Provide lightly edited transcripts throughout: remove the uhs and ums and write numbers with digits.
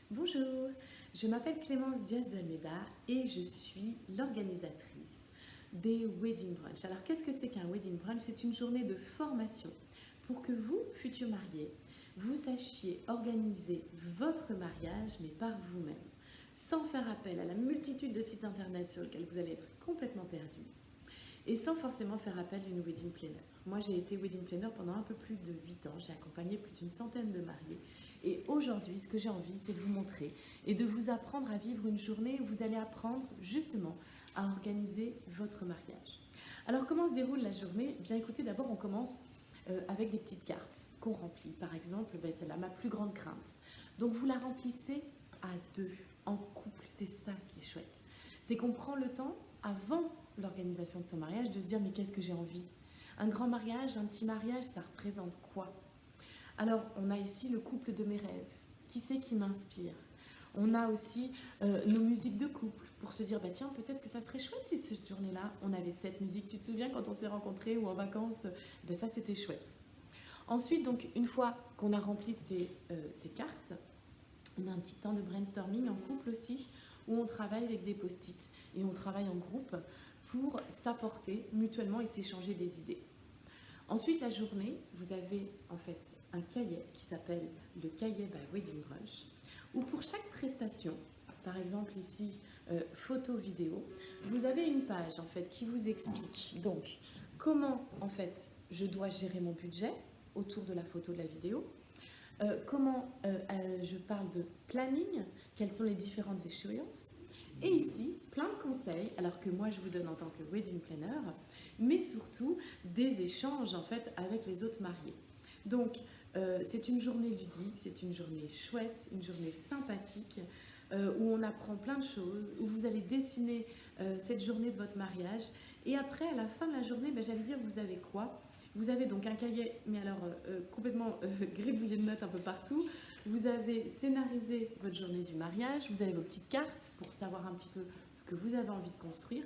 Bonjour, je m'appelle Clémence Diaz de Almeida et je suis l'organisatrice des Wedding Brunch. Alors qu'est-ce que c'est qu'un Wedding Brunch? C'est une journée de formation pour que vous, futurs mariés, vous sachiez organiser votre mariage mais par vous-même, sans faire appel à la multitude de sites internet sur lesquels vous allez être complètement perdu et sans forcément faire appel à une wedding planner. Moi, j'ai été wedding planner pendant un peu plus de 8 ans. J'ai accompagné plus d'une centaine de mariés. Et aujourd'hui, ce que j'ai envie, c'est de vous montrer et de vous apprendre à vivre une journée où vous allez apprendre justement à organiser votre mariage. Alors, comment se déroule la journée? Bien écoutez, d'abord, on commence avec des petites cartes qu'on remplit. Par exemple, c'est là ma plus grande crainte. Donc, vous la remplissez à deux, en couple. C'est ça qui est chouette. C'est qu'on prend le temps avant l'organisation de son mariage de se dire mais qu'est-ce que j'ai envie? Un grand mariage, un petit mariage, ça représente quoi? Alors on a ici le couple de mes rêves. Qui c'est qui m'inspire? On a aussi nos musiques de couple pour se dire bah tiens peut-être que ça serait chouette si cette journée-là on avait cette musique. Tu te souviens quand on s'est rencontrés ou en vacances? Ça c'était chouette. Ensuite donc une fois qu'on a rempli ces cartes, on a un petit temps de brainstorming en couple aussi, où on travaille avec des post-it et on travaille en groupe pour s'apporter mutuellement et s'échanger des idées. Ensuite, la journée, vous avez en fait un cahier qui s'appelle le cahier by Wedding Brunch, où pour chaque prestation, par exemple ici photo, vidéo, vous avez une page en fait qui vous explique donc comment en fait je dois gérer mon budget autour de la photo, de la vidéo, comment je parle de planning, quelles sont les différentes échéances. Et ici, plein de conseils, alors que moi je vous donne en tant que wedding planner, mais surtout des échanges en fait avec les autres mariés. Donc c'est une journée ludique, c'est une journée chouette, une journée sympathique, où on apprend plein de choses, où vous allez dessiner cette journée de votre mariage. Et après, à la fin de la journée, j'allais dire, vous avez quoi? Vous avez donc un cahier, mais alors complètement gribouillé de notes un peu partout. Vous avez scénarisé votre journée du mariage, vous avez vos petites cartes pour savoir un petit peu ce que vous avez envie de construire.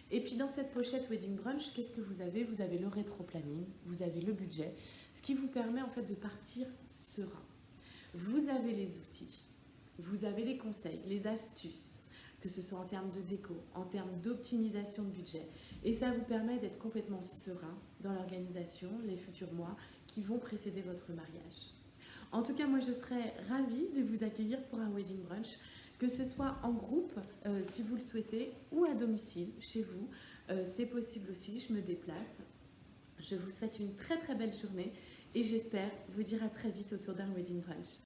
Et puis dans cette pochette Wedding Brunch, qu'est-ce que vous avez? Vous avez le rétro-planning, vous avez le budget, ce qui vous permet en fait de partir serein. Vous avez les outils, vous avez les conseils, les astuces, que ce soit en termes de déco, en termes d'optimisation de budget. Et ça vous permet d'être complètement serein dans l'organisation, les futurs mois qui vont précéder votre mariage. En tout cas, moi, je serais ravie de vous accueillir pour un wedding brunch, que ce soit en groupe, si vous le souhaitez, ou à domicile, chez vous. C'est possible aussi, je me déplace. Je vous souhaite une très très belle journée et j'espère vous dire à très vite autour d'un wedding brunch.